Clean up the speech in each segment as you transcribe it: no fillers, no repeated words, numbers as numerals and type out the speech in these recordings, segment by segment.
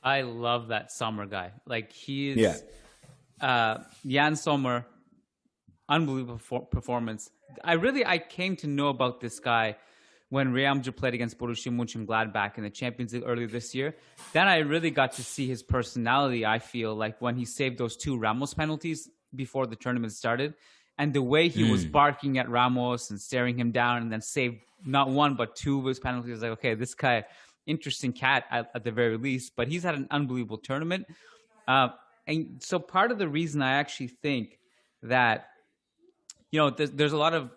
I love that Sommer guy. Like he Yeah. is Jan Sommer, unbelievable performance. I came to know about this guy when Real Madrid played against Borussia Mönchengladbach in the Champions League earlier this year. Then I really got to see his personality, I feel, like when he saved those two Ramos penalties before the tournament started. And the way he was barking at Ramos and staring him down and then saved not one but two of his penalties. I was like, okay, this guy, interesting cat at the very least. But he's had an unbelievable tournament. And so part of the reason I actually think that, there's a lot of,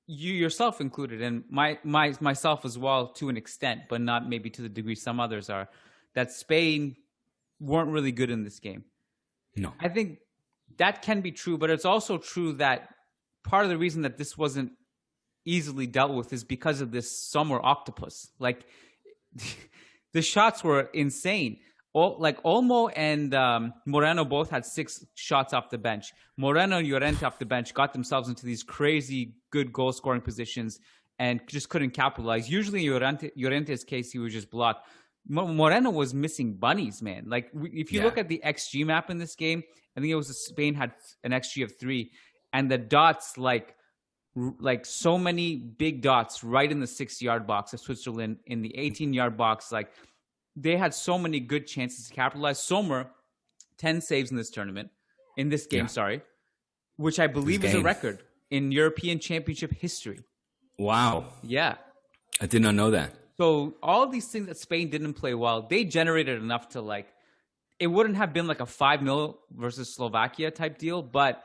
you yourself included, and myself as well to an extent, but not maybe to the degree some others are, that Spain weren't really good in this game. No. I think that can be true, but it's also true that part of the reason that this wasn't easily dealt with is because of this Sommer octopus. Like, the shots were insane. Olmo and Moreno both had 6 shots off the bench. Moreno and Llorente off the bench got themselves into these crazy good goal-scoring positions and just couldn't capitalize. Usually in Llorente's case, he was just blocked. Moreno was missing bunnies, man. Like, if you look at the XG map in this game, I think it was Spain had an XG of 3, and the dots, like so many big dots right in the 6-yard box of Switzerland, in the 18-yard box, like, they had so many good chances to capitalize. Sommer, 10 saves in this tournament, in this game, which I believe is a record in European Championship history. Wow. Yeah. I did not know that. So all these things that Spain didn't play well, they generated enough to, like, it wouldn't have been like a 5-0 versus Slovakia type deal, but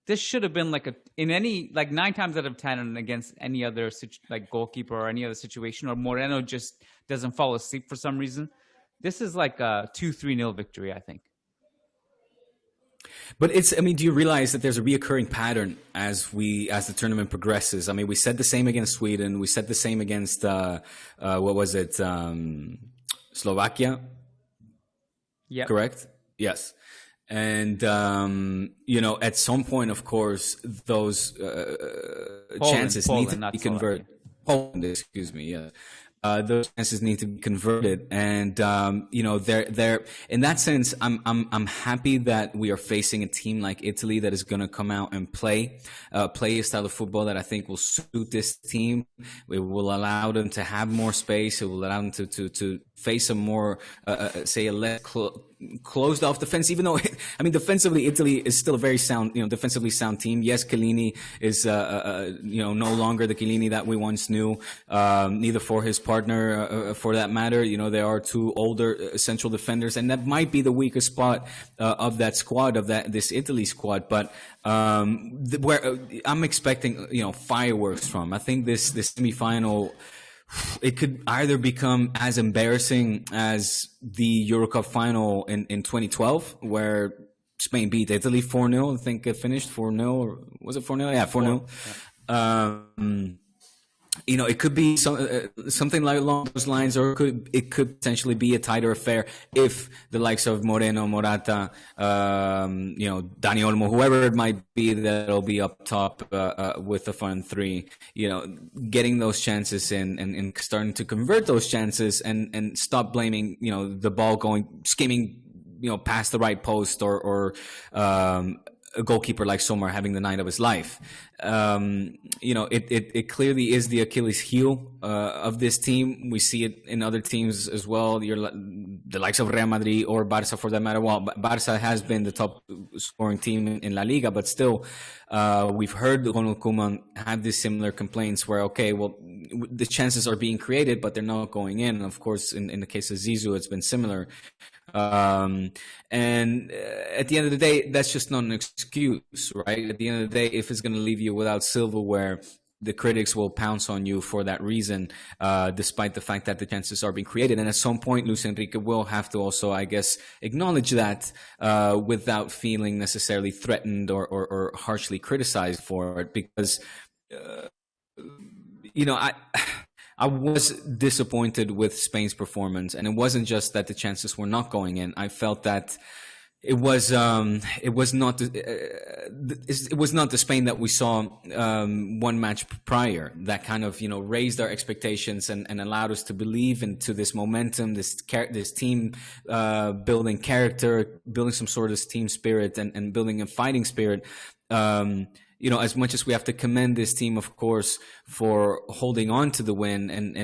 this should have been like 9 times out of 10 and against any other like goalkeeper or any other situation, or Moreno just doesn't fall asleep for some reason. This is like a 2-3-0 victory, I think. But do you realize that there's a reoccurring pattern as the tournament progresses? I mean, we said the same against Sweden. We said the same against, Slovakia? Yeah. Correct? Yes. And, at some point, of course, those chances need to be converted. Poland, excuse me, yeah. Those chances need to be converted, and they're in that sense. I'm happy that we are facing a team like Italy that is going to come out and play a style of football that I think will suit this team. It will allow them to have more space. It will allow them to face a more a less closed off defense, even though defensively Italy is still a very sound, defensively sound team. Yes, Chiellini is no longer the Chiellini that we once knew, neither for his partner for that matter. They are 2 older central defenders, and that might be the weakest spot of that squad, this Italy squad. But where I'm expecting fireworks from. I think this semifinal, it could either become as embarrassing as the Eurocup final in 2012, where Spain beat Italy 4-0. I think it finished 4-0. Or was it 4-0? Yeah, 4-0. It could be something like along those lines, or it could potentially be a tighter affair if the likes of Moreno, Morata, Dani Olmo, whoever it might be that'll be up top with the front 3, getting those chances and starting to convert those chances and stop blaming the ball skimming past the right post or a goalkeeper like Sommer having the night of his life. It clearly is the Achilles heel of this team. We see it in other teams as well. The likes of Real Madrid or Barca, for that matter. Well, Barca has been the top scoring team in La Liga, but still, we've heard Ronald Koeman have these similar complaints where, the chances are being created, but they're not going in. And of course, in the case of Zizou, it's been similar. And at the end of the day, that's just not an excuse, right? At the end of the day, if it's going to leave you without silverware, the critics will pounce on you for that reason, despite the fact that the chances are being created. And at some point, Luis Enrique will have to also, I guess, acknowledge that without feeling necessarily threatened or harshly criticized for it, because I was disappointed with Spain's performance, and it wasn't just that the chances were not going in. I felt that It was not the Spain that we saw one match prior, that kind of raised our expectations and allowed us to believe into this momentum, this team building character, building some sort of team spirit, and building a fighting spirit. As much as we have to commend this team, of course, for holding on to the win and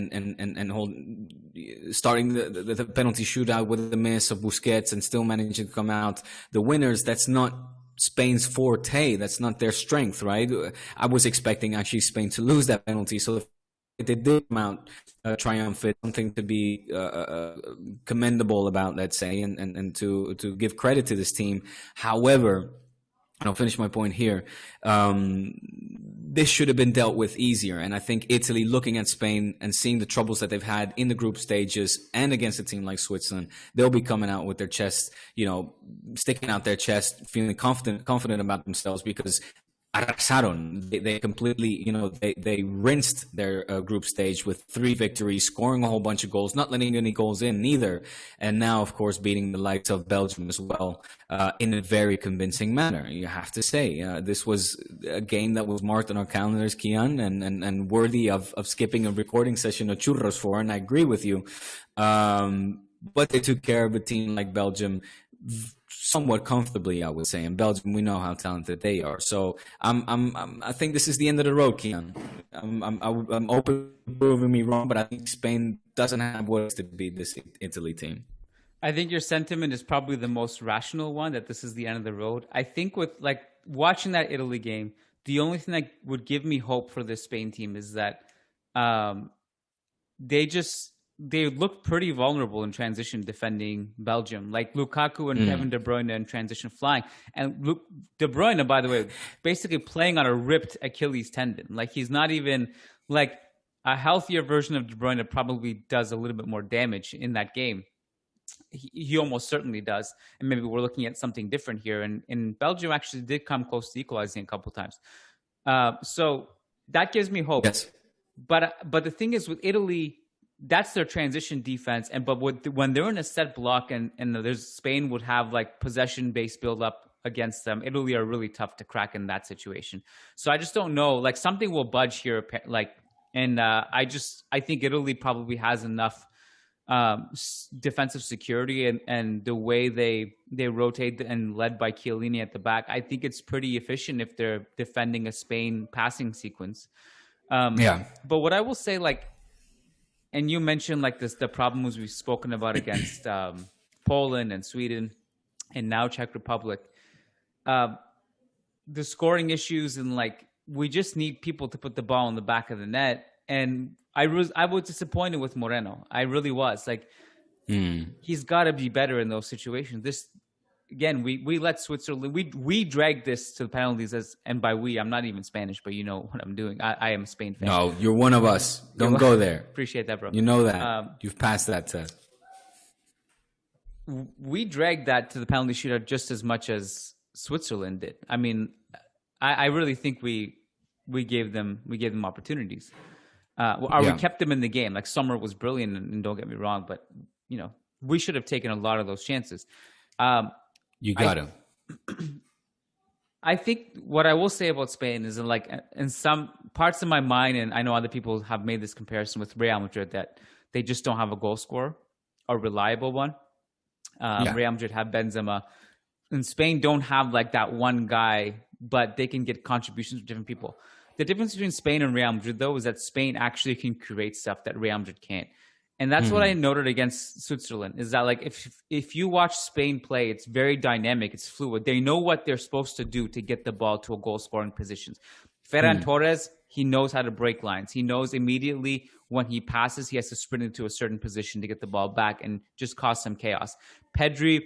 starting the penalty shootout with the miss of Busquets and still managing to come out the winners, that's not Spain's forte. That's not their strength, right? I was expecting actually Spain to lose that penalty. So they did come out triumphant, something to be commendable about, let's say, and to give credit to this team. However, and I'll finish my point here. This should have been dealt with easier. And I think Italy, looking at Spain and seeing the troubles that they've had in the group stages and against a team like Switzerland, they'll be coming out with their chest, sticking out their chest, feeling confident about themselves, because arrasaron. They completely, they rinsed their group stage with 3 victories, scoring a whole bunch of goals, not letting any goals in neither. And now, of course, beating the likes of Belgium as well in a very convincing manner. You have to say, this was a game that was marked on our calendars, Kian, and worthy of skipping a recording session of churros for. And I agree with you. But they took care of a team like Belgium somewhat comfortably, I would say. In Belgium, we know how talented they are. So I think this is the end of the road, Kian. I'm open to proving me wrong, but I think Spain doesn't have what it is to beat this Italy team. I think your sentiment is probably the most rational one, that this is the end of the road. I think with watching that Italy game, the only thing that would give me hope for this Spain team is that they look pretty vulnerable in transition defending Belgium. Like Lukaku and Kevin De Bruyne in transition flying. And De Bruyne, by the way, basically playing on a ripped Achilles tendon. Like, he's not even a healthier version of De Bruyne probably does a little bit more damage in that game. He almost certainly does. And maybe we're looking at something different here. And Belgium actually did come close to equalizing a couple times. So that gives me hope. Yes. But the thing is, with Italy, that's their transition defense. But when they're in a set block and Spain would have possession-based build-up against them, Italy are really tough to crack in that situation. So I just don't know. Something will budge here. I think Italy probably has enough defensive security and the way they rotate and led by Chiellini at the back. I think it's pretty efficient if they're defending a Spain passing sequence. But what I will say, and you mentioned the problems we've spoken about against Poland and Sweden and now Czech Republic. The scoring issues and we just need people to put the ball in the back of the net. And I was disappointed with Moreno. I really was. He's got to be better in those situations. Again, we let Switzerland, we dragged this to the penalties and by we, I'm not even Spanish, but you know what I'm doing. I am a Spain fan. No, you're one of us. Don't go there. Appreciate that, bro. You know that. You've passed that test. We dragged that to the penalty shootout just as much as Switzerland did. I mean, I really think we gave them opportunities. We kept them in the game. Sommer was brilliant, and don't get me wrong, but we should have taken a lot of those chances. You got him. I think what I will say about Spain is in some parts of my mind, and I know other people have made this comparison with Real Madrid, that they just don't have a goal scorer, a reliable one. Real Madrid have Benzema. And Spain don't have that one guy, but they can get contributions from different people. The difference between Spain and Real Madrid, though, is that Spain actually can create stuff that Real Madrid can't. And that's what I noted against Switzerland, is that if you watch Spain play, it's very dynamic, it's fluid. They know what they're supposed to do to get the ball to a goal-scoring position. Ferran Torres, he knows how to break lines. He knows immediately when he passes, he has to sprint into a certain position to get the ball back and just cause some chaos. Pedri,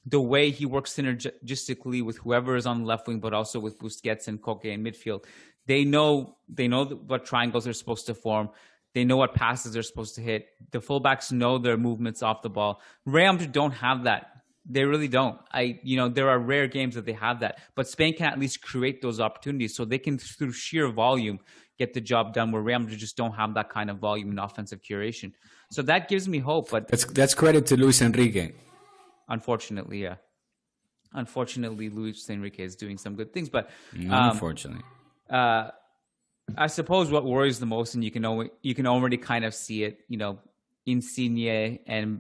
the way he works synergistically with whoever is on the left wing, but also with Busquets and Koke in midfield, they know what triangles they're supposed to form. They know what passes they're supposed to hit. The fullbacks know their movements off the ball. Real Madrid don't have that. They really don't. There are rare games that they have that, but Spain can at least create those opportunities, so they can, through sheer volume, get the job done. Where Real Madrid just don't have that kind of volume in offensive curation. So that gives me hope. But that's credit to Luis Enrique. Unfortunately, yeah. Unfortunately, Luis Enrique is doing some good things, but unfortunately, I suppose what worries the most, and you can already kind of see it, Insigne and